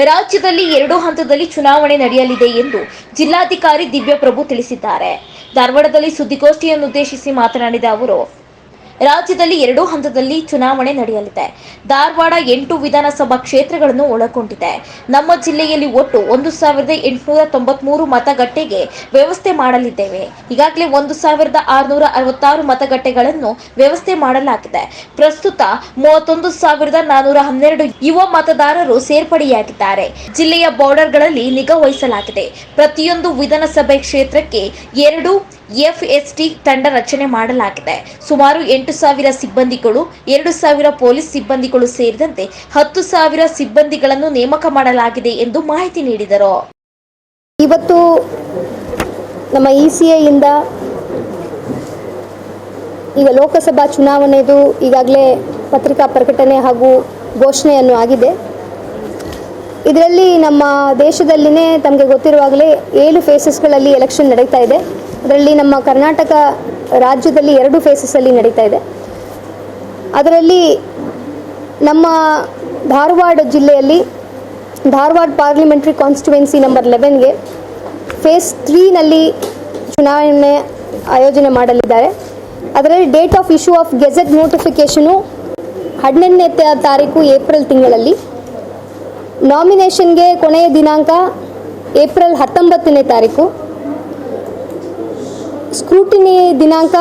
ರಾಜ್ಯದಲ್ಲಿ 2 ಹಂತದಲ್ಲಿ ಚುನಾವಣೆ ನಡೆಯಲಿದೆ ಎಂದು ಜಿಲ್ಲಾಧಿಕಾರಿ ದಿವ್ಯಪ್ರಭು ತಿಳಿಸಿದ್ದಾರೆ. ಧಾರವಾಡದಲ್ಲಿ ಸುದ್ದಿಗೋಷ್ಠಿಯನ್ನುದ್ದೇಶಿಸಿ ಮಾತನಾಡಿದ ಅವರು, ರಾಜ್ಯದಲ್ಲಿ 2 ಹಂತದಲ್ಲಿ ಚುನಾವಣೆ ನಡೆಯಲಿದೆ. ಧಾರವಾಡ 8 ವಿಧಾನಸಭಾ ಕ್ಷೇತ್ರಗಳನ್ನು ಒಳಗೊಂಡಿದೆ. ನಮ್ಮ ಜಿಲ್ಲೆಯಲ್ಲಿ ಒಟ್ಟು 1893 ಮತಗಟ್ಟೆಗೆ ವ್ಯವಸ್ಥೆ ಮಾಡಲಿದ್ದೇವೆ. ಈಗಾಗಲೇ 1666 ಮತಗಟ್ಟೆಗಳನ್ನು ವ್ಯವಸ್ಥೆ ಮಾಡಲಾಗಿದೆ. ಪ್ರಸ್ತುತ 31,412 ಯುವ ಮತದಾರರು ಸೇರ್ಪಡೆಯಾಗಿದ್ದಾರೆ. ಜಿಲ್ಲೆಯ ಬಾರ್ಡರ್ಗಳಲ್ಲಿ ನಿಗಾ ವಹಿಸಲಾಗಿದೆ. ಪ್ರತಿಯೊಂದು ವಿಧಾನಸಭೆ ಕ್ಷೇತ್ರಕ್ಕೆ 2 FST ತಂಡ ರಚನೆ ಮಾಡಲಾಗಿದೆ. ಸುಮಾರು 8,000 ಸಿಬ್ಬಂದಿಗಳು, 2,000 ಪೊಲೀಸ್ ಸಿಬ್ಬಂದಿಗಳು ಸೇರಿದಂತೆ 10,000 ಸಿಬ್ಬಂದಿಗಳನ್ನು ನೇಮಕ ಮಾಡಲಾಗಿದೆ ಎಂದು ಮಾಹಿತಿ ನೀಡಿದರು. ಇವತ್ತು ನಮ್ಮ ECA ಇಂದ ಈಗ ಲೋಕಸಭಾ ಚುನಾವಣೆದು ಈಗಾಗಲೇ ಪತ್ರಿಕಾ ಪ್ರಕಟಣೆ ಹಾಗೂ ಘೋಷಣೆಯನ್ನು ಆಗಿದೆ. ಇದರಲ್ಲಿ ನಮ್ಮ ದೇಶದಲ್ಲಿನೇ ತಮಗೆ ಗೊತ್ತಿರುವಾಗಲೇ 7 ಫೇಸಸ್ಗಳಲ್ಲಿ ಎಲೆಕ್ಷನ್ ನಡೀತಾ ಇದೆ. ಅದರಲ್ಲಿ ನಮ್ಮ ಕರ್ನಾಟಕ ರಾಜ್ಯದಲ್ಲಿ 2 ಫೇಸಸ್ಸಲ್ಲಿ ನಡೀತಾ ಇದೆ. ಅದರಲ್ಲಿ ನಮ್ಮ ಧಾರವಾಡ ಜಿಲ್ಲೆಯಲ್ಲಿ ಧಾರವಾಡ ಪಾರ್ಲಿಮೆಂಟ್ರಿ ಕಾನ್ಸ್ಟಿಟ್ಯುವೆನ್ಸಿ ನಂಬರ್ 11ಗೆ ಫೇಸ್ 3ನಲ್ಲಿ ಚುನಾವಣೆ ಆಯೋಜನೆ ಮಾಡಲಿದ್ದಾರೆ. ಅದರಲ್ಲಿ date of issue of gazette notification 18ನೇ ತಾರೀಕು ಏಪ್ರಿಲ್ ತಿಂಗಳಲ್ಲಿ, ನಾಮಿನೇಷನ್ಗೆ ಕೊನೆಯ ದಿನಾಂಕ ಏಪ್ರಿಲ್ 19ನೇ ತಾರೀಕು, ಸ್ಕ್ರೂಟಿನಿ ದಿನಾಂಕ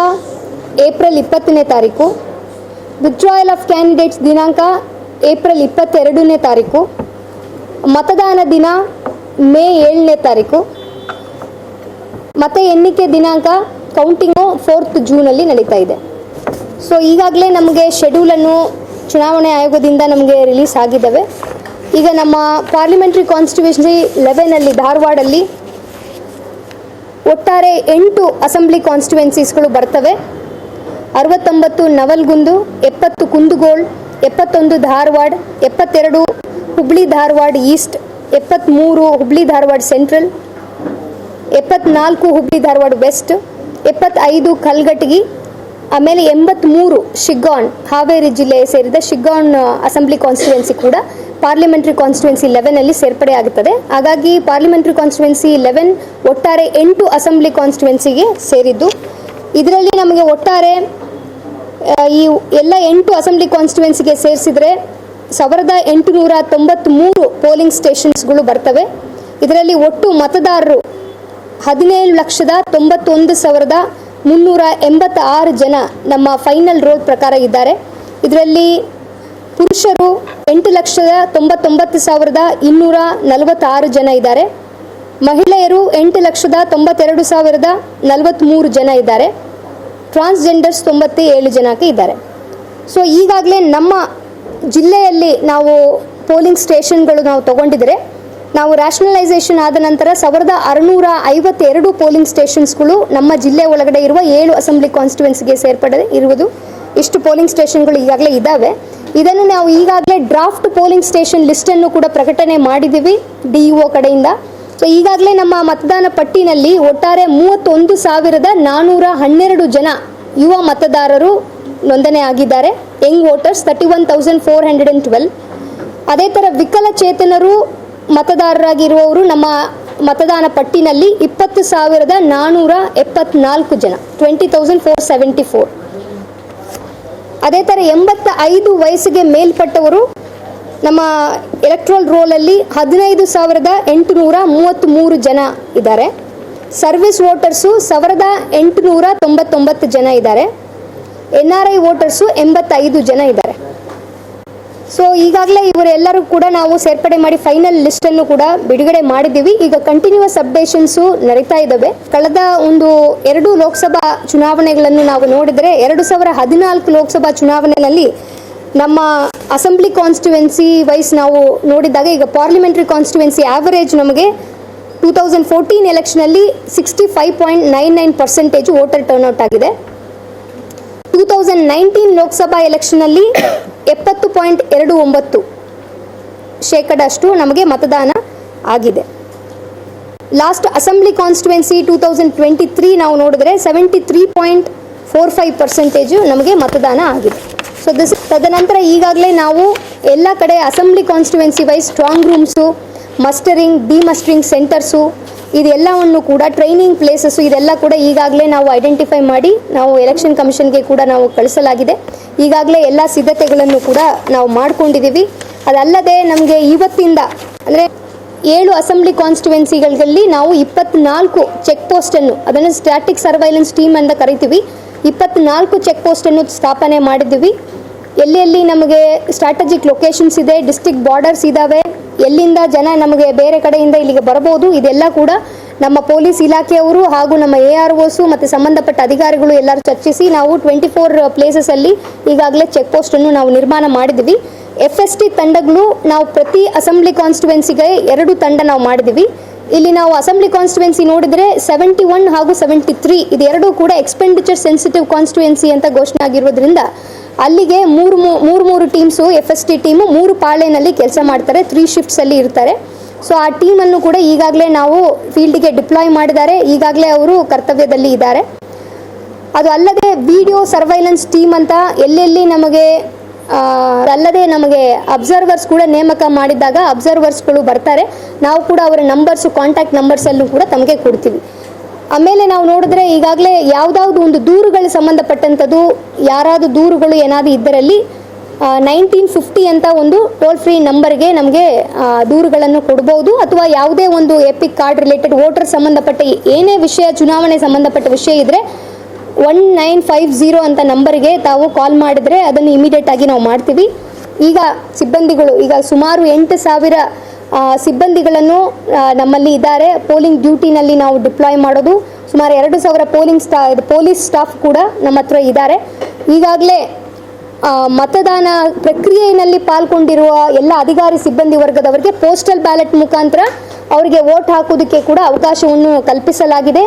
ಏಪ್ರಿಲ್ 20ನೇ ತಾರೀಕು, ವಿತ್ಡ್ರಾಯಲ್ ಆಫ್ ಕ್ಯಾಂಡಿಡೇಟ್ಸ್ ದಿನಾಂಕ ಏಪ್ರಿಲ್ 22ನೇ ತಾರೀಕು, ಮತದಾನ ದಿನ ಮೇ 7ನೇ ತಾರೀಕು, ಮತ ಎಣ್ಣಿಕೆ ದಿನಾಂಕ ಕೌಂಟಿಂಗು 4th ಜೂನಲ್ಲಿ ನಡೀತಾ ಇದೆ. ಸೊ ಈಗಾಗಲೇ ನಮಗೆ ಶೆಡ್ಯೂಲನ್ನು ಚುನಾವಣೆ ಆಯೋಗದಿಂದ ನಮಗೆ ರಿಲೀಸ್ ಆಗಿದ್ದಾವೆ. ಈಗ ನಮ್ಮ ಪಾರ್ಲಿಮೆಂಟ್ರಿ ಕಾನ್ಸ್ಟಿಟ್ಯೂಷನ್ಸಿ 11ಅಲ್ಲಿ ಧಾರವಾಡಲ್ಲಿ ಒಟ್ಟಾರೆ 8 ಅಸೆಂಬ್ಲಿ ಕಾನ್ಸ್ಟಿಟ್ಯುವೆನ್ಸೀಸ್ಗಳು ಬರ್ತವೆ. 69 Navalgund, 70 Kundgol, 71 Dharwad, 72 Hubli Dharwad east, 73 Hubli Dharwad central, 74 Hubli Dharwad west, 75 Kalghatgi, ಆಮೇಲೆ 83 ಶಿಗ್ಗಾಂವ್, ಹಾವೇರಿ ಜಿಲ್ಲೆ ಸೇರಿದ ಶಿಗ್ಗಾಂವ್ ಅಸೆಂಬ್ಲಿ ಕಾನ್ಸ್ಟಿಟ್ಯುವೆನ್ಸಿ ಕೂಡ ಪಾರ್ಲಿಮೆಂಟ್ರಿ ಕಾನ್ಸ್ಟಿಟ್ಯುವೆನ್ಸಿ 11ಅಲ್ಲಿ ಸೇರ್ಪಡೆ ಆಗುತ್ತದೆ. ಹಾಗಾಗಿ ಪಾರ್ಲಿಮೆಂಟ್ರಿ ಕಾನ್ಸ್ಟಿಟ್ಯುವೆನ್ಸಿ 11 ಒಟ್ಟಾರೆ 8 ಅಸೆಂಬ್ಲಿ ಕಾನ್ಸ್ಟಿಟ್ಯುವೆನ್ಸಿಗೆ ಸೇರಿದ್ದು. ಇದರಲ್ಲಿ ನಮಗೆ ಒಟ್ಟಾರೆ ಈ ಎಲ್ಲ 8 ಅಸೆಂಬ್ಲಿ ಕಾನ್ಸ್ಟಿಟ್ಯುವೆನ್ಸಿಗೆ ಸೇರಿಸಿದರೆ 1893 ಪೋಲಿಂಗ್ ಸ್ಟೇಷನ್ಸ್ಗಳು ಬರ್ತವೆ. ಇದರಲ್ಲಿ ಒಟ್ಟು ಮತದಾರರು 17,91,386 ಜನ ನಮ್ಮ ಫೈನಲ್ ರೋಲ್ ಪ್ರಕಾರ ಇದ್ದಾರೆ. ಇದರಲ್ಲಿ ಪುರುಷರು 8,99,246 ಜನ ಇದ್ದಾರೆ. ಮಹಿಳೆಯರು 8,92,043 ಜನ ಇದ್ದಾರೆ. ಟ್ರಾನ್ಸ್ಜೆಂಡರ್ಸ್ 97 ಜನಕ್ಕೆ ಇದ್ದಾರೆ. ಸೊ ಈಗಾಗಲೇ ನಮ್ಮ ಜಿಲ್ಲೆಯಲ್ಲಿ ನಾವು ಪೋಲಿಂಗ್ ಸ್ಟೇಷನ್ಗಳು ನಾವು ತಗೊಂಡಿದ್ರೆ, ನಾವು ರ್ಯಾಷನಲೈಸೇಷನ್ ಆದ ನಂತರ 1,652 ಪೋಲಿಂಗ್ ಸ್ಟೇಷನ್ಸ್ಗಳು ನಮ್ಮ ಜಿಲ್ಲೆ ಒಳಗಡೆ ಇರುವ 7 ಅಸೆಂಬ್ಲಿ ಕಾನ್ಸ್ಟಿಟ್ಯುವೆನ್ಸಿಗೆ ಸೇರ್ಪಡೆ ಇರುವುದು. ಇಷ್ಟು ಪೋಲಿಂಗ್ ಸ್ಟೇಷನ್ಗಳು ಈಗಾಗಲೇ ಇದ್ದಾವೆ. ಇದನ್ನು ನಾವು ಈಗಾಗಲೇ ಡ್ರಾಫ್ಟ್ ಪೋಲಿಂಗ್ ಸ್ಟೇಷನ್ ಲಿಸ್ಟನ್ನು ಕೂಡ ಪ್ರಕಟಣೆ ಮಾಡಿದ್ದೀವಿ DEO ಕಡೆಯಿಂದ. ಸೊ ಈಗಾಗಲೇ ನಮ್ಮ ಮತದಾನ ಪಟ್ಟಿನಲ್ಲಿ ಒಟ್ಟಾರೆ 31,412 ಜನ ಯುವ ಮತದಾರರು ನೋಂದಣಿ ಆಗಿದ್ದಾರೆ. Young voters 31,412. ಅದೇ ಥರ ವಿಕಲಚೇತನರು ಮತದಾರರಾಗಿರುವವರು ನಮ್ಮ ಮತದಾನ ಪಟ್ಟಿನಲ್ಲಿ 20,474 ಜನ, 20,474. ಅದೇ ಥರ 85 ವಯಸ್ಸಿಗೆ ಮೇಲ್ಪಟ್ಟವರು ನಮ್ಮ ಎಲೆಕ್ಟ್ರಲ್ ರೋಲಲ್ಲಿ 15,833 ಜನ ಇದ್ದಾರೆ. ಸರ್ವಿಸ್ ವೋಟರ್ಸು 1,899 ಜನ ಇದ್ದಾರೆ. NRI ವೋಟರ್ಸು 85 ಜನ ಇದ್ದಾರೆ. ಸೊ ಈಗಾಗಲೇ ಇವರೆಲ್ಲರೂ ಕೂಡ ನಾವು ಸೇರ್ಪಡೆ ಮಾಡಿ ಫೈನಲ್ ಲಿಸ್ಟನ್ನು ಕೂಡ ಬಿಡುಗಡೆ ಮಾಡಿದ್ದೀವಿ. ಈಗ ಕಂಟಿನ್ಯೂಸ್ ಅಪ್ಡೇಷನ್ಸು ನಡೀತಾ ಇದ್ದಾವೆ. ಕಳೆದ 2 ಲೋಕಸಭಾ ಚುನಾವಣೆಗಳನ್ನು ನಾವು ನೋಡಿದರೆ 2014 ಲೋಕಸಭಾ ಚುನಾವಣೆಯಲ್ಲಿ ನಮ್ಮ ಅಸೆಂಬ್ಲಿ ಕಾನ್ಸ್ಟಿಟ್ಯುವೆನ್ಸಿ ವೈಸ್ ನಾವು ನೋಡಿದಾಗ ಈಗ ಪಾರ್ಲಿಮೆಂಟ್ರಿ ಕಾನ್ಸ್ಟಿಟ್ಯುವೆನ್ಸಿ ಆವರೇಜ್ ನಮಗೆ 2014 ಎಲೆಕ್ಷನಲ್ಲಿ 65.99% ವೋಟರ್ ಟರ್ನ್ಔಟ್ ಆಗಿದೆ. 2019 ಲೋಕಸಭಾ ಎಲೆಕ್ಷನಲ್ಲಿ 70.29% ನಮಗೆ ಮತದಾನ ಆಗಿದೆ. ಲಾಸ್ಟ್ ಅಸೆಂಬ್ಲಿ ಕಾನ್ಸ್ಟಿಟ್ಯುವೆನ್ಸಿ 2023 ನಾವು ನೋಡಿದ್ರೆ 73.45% ನಮಗೆ ಮತದಾನ ಆಗಿದೆ. ಸೊ ತದನಂತರ ಈಗಾಗಲೇ ನಾವು ಎಲ್ಲ ಕಡೆ assembly constituency wise strong rooms, mustering, demustering centres, ಇದೆಲ್ಲವನ್ನು ಕೂಡ ಟ್ರೈನಿಂಗ್ ಪ್ಲೇಸಸ್ಸು ಇದೆಲ್ಲ ಕೂಡ ಈಗಾಗಲೇ ನಾವು ಐಡೆಂಟಿಫೈ ಮಾಡಿ ನಾವು ಎಲೆಕ್ಷನ್ ಕಮಿಷನ್ಗೆ ಕೂಡ ನಾವು ಕಳಿಸಲಾಗಿದೆ. ಈಗಾಗಲೇ ಎಲ್ಲ ಸಿದ್ಧತೆಗಳನ್ನು ಕೂಡ ನಾವು ಮಾಡ್ಕೊಂಡಿದ್ದೀವಿ. ಅದಲ್ಲದೆ ನಮಗೆ ಇವತ್ತಿಂದ ಅಂದರೆ 7 ಅಸೆಂಬ್ಲಿ ಕಾನ್ಸ್ಟಿಟ್ಯುವೆನ್ಸಿಗಳಲ್ಲಿ ನಾವು 24 ಚೆಕ್ ಪೋಸ್ಟನ್ನು, ಅದನ್ನು ಸ್ಟ್ಯಾಟಿಕ್ ಸರ್ವೈಲೆನ್ಸ್ ಟೀಮ್ ಅಂತ ಕರಿತೀವಿ, 24 ಚೆಕ್ ಪೋಸ್ಟನ್ನು ಸ್ಥಾಪನೆ ಮಾಡಿದ್ದೀವಿ. ಎಲ್ಲೆಲ್ಲಿ ನಮಗೆ ಸ್ಟ್ರಾಟಜಿಕ್ ಲೊಕೇಶನ್ಸ್ ಇದೆ, ಡಿಸ್ಟ್ರಿಕ್ಟ್ ಬಾರ್ಡರ್ಸ್ ಇದ್ದಾವೆ, ಎಲ್ಲಿಂದ ಜನ ನಮಗೆ ಬೇರೆ ಕಡೆಯಿಂದ ಇಲ್ಲಿಗೆ ಬರಬಹುದು, ಇದೆಲ್ಲ ಕೂಡ ನಮ್ಮ ಪೊಲೀಸ್ ಇಲಾಖೆಯವರು ಹಾಗೂ ನಮ್ಮ AROs ಮತ್ತು ಸಂಬಂಧಪಟ್ಟ ಅಧಿಕಾರಿಗಳು ಎಲ್ಲರೂ ಚರ್ಚಿಸಿ ನಾವು 24 ಪ್ಲೇಸಸಲ್ಲಿ ಈಗಾಗಲೇ ಚೆಕ್ ಪೋಸ್ಟನ್ನು ನಾವು ನಿರ್ಮಾಣ ಮಾಡಿದ್ದೀವಿ. FST ತಂಡಗಳು ನಾವು ಪ್ರತಿ ಅಸೆಂಬ್ಲಿ ಕಾನ್ಸ್ಟಿಟ್ಯುವೆನ್ಸಿಗೆ 2 ತಂಡ ನಾವು ಮಾಡಿದ್ದೀವಿ. ಇಲ್ಲಿ ನಾವು ಅಸೆಂಬ್ಲಿ ಕಾನ್ಸ್ಟಿಟ್ಯುವೆನ್ಸಿ ನೋಡಿದರೆ 71 ಹಾಗೂ 73 ಇದೆರಡೂ ಕೂಡ ಎಕ್ಸ್ಪೆಂಡಿಚರ್ ಸೆನ್ಸಿಟಿವ್ ಕಾನ್ಸ್ಟಿಟ್ಯುವೆನ್ಸಿ ಅಂತ ಘೋಷಣೆ ಆಗಿರೋದ್ರಿಂದ ಅಲ್ಲಿಗೆ ಮೂರು ಟೀಮ್ಸು FST ಟೀಮು 3 ಪಾಳೆನಲ್ಲಿ ಕೆಲಸ ಮಾಡ್ತಾರೆ, 3 ಶಿಫ್ಟ್ಸಲ್ಲಿ ಇರ್ತಾರೆ. ಸೊ ಆ ಟೀಮನ್ನು ಕೂಡ ಈಗಾಗಲೇ ನಾವು ಫೀಲ್ಡ್ಗೆ ಡಿಪ್ಲಾಯ್ ಮಾಡಿದ್ದಾರೆ, ಈಗಾಗಲೇ ಅವರು ಕರ್ತವ್ಯದಲ್ಲಿ ಇದ್ದಾರೆ. ಅದು ಅಲ್ಲದೆ ವಿಡಿಯೋ ಸರ್ವೈಲೆನ್ಸ್ ಟೀಮ್ ಅಂತ ಎಲ್ಲೆಲ್ಲಿ ನಮಗೆ ಅಲ್ಲದೆ ನಮಗೆ ಅಬ್ಸರ್ವರ್ಸ್ ಕೂಡ ನೇಮಕ ಮಾಡಿದಾಗ ಅಬ್ಸರ್ವರ್ಸ್ಗಳು ಬರ್ತಾರೆ, ನಾವು ಕೂಡ ಅವರ ನಂಬರ್ಸು, ಕಾಂಟ್ಯಾಕ್ಟ್ ನಂಬರ್ಸಲ್ಲೂ ಕೂಡ ತಮಗೆ ಕೊಡ್ತೀವಿ. ಆಮೇಲೆ ನಾವು ನೋಡಿದ್ರೆ ಈಗಾಗಲೇ ಯಾವುದಾದ್ರು ಒಂದು ದೂರುಗಳು ಸಂಬಂಧಪಟ್ಟಂಥದ್ದು, ಯಾರಾದರೂ ದೂರುಗಳು ಏನಾದರೂ ಇದ್ದರಲ್ಲಿ 1950 ಅಂತ ಒಂದು ಟೋಲ್ ಫ್ರೀ ನಂಬರ್ಗೆ ನಮಗೆ ದೂರುಗಳನ್ನು ಕೊಡ್ಬೋದು. ಅಥವಾ ಯಾವುದೇ ಒಂದು ಎಪಿಕ್ ಕಾರ್ಡ್ ರಿಲೇಟೆಡ್ ವೋಟರ್ ಸಂಬಂಧಪಟ್ಟ ಏನೇ ವಿಷಯ, ಚುನಾವಣೆ ಸಂಬಂಧಪಟ್ಟ ವಿಷಯ ಇದ್ದರೆ 1950 ಅಂತ ನಂಬರ್ಗೆ ತಾವು ಕಾಲ್ ಮಾಡಿದರೆ ಅದನ್ನು ಇಮಿಡಿಯೇಟ್ ಆಗಿ ನಾವು ಮಾಡ್ತೀವಿ. ಈಗ ಸಿಬ್ಬಂದಿಗಳು ಈಗ ಸುಮಾರು 8,000 ಸಿಬ್ಬಂದಿಗಳನ್ನು ನಮ್ಮಲ್ಲಿ ಇದ್ದಾರೆ. ಪೋಲಿಂಗ್ ಡ್ಯೂಟಿನಲ್ಲಿ ನಾವು ಡಿಪ್ಲಾಯ್ ಮಾಡೋದು ಸುಮಾರು 2,000 ಪೊಲೀಸ್ ಸ್ಟಾಫ್ ಕೂಡ ನಮ್ಮ ಹತ್ರ ಇದ್ದಾರೆ. ಈಗಾಗಲೇ ಮತದಾನ ಪ್ರಕ್ರಿಯೆಯಲ್ಲಿ ಪಾಲ್ಗೊಂಡಿರುವ ಎಲ್ಲ ಅಧಿಕಾರಿ ಸಿಬ್ಬಂದಿ ವರ್ಗದವರಿಗೆ ಪೋಸ್ಟಲ್ ಬ್ಯಾಲೆಟ್ ಮುಖಾಂತರ ಅವರಿಗೆ ವೋಟ್ ಹಾಕೋದಕ್ಕೆ ಕೂಡ ಅವಕಾಶವನ್ನು ಕಲ್ಪಿಸಲಾಗಿದೆ.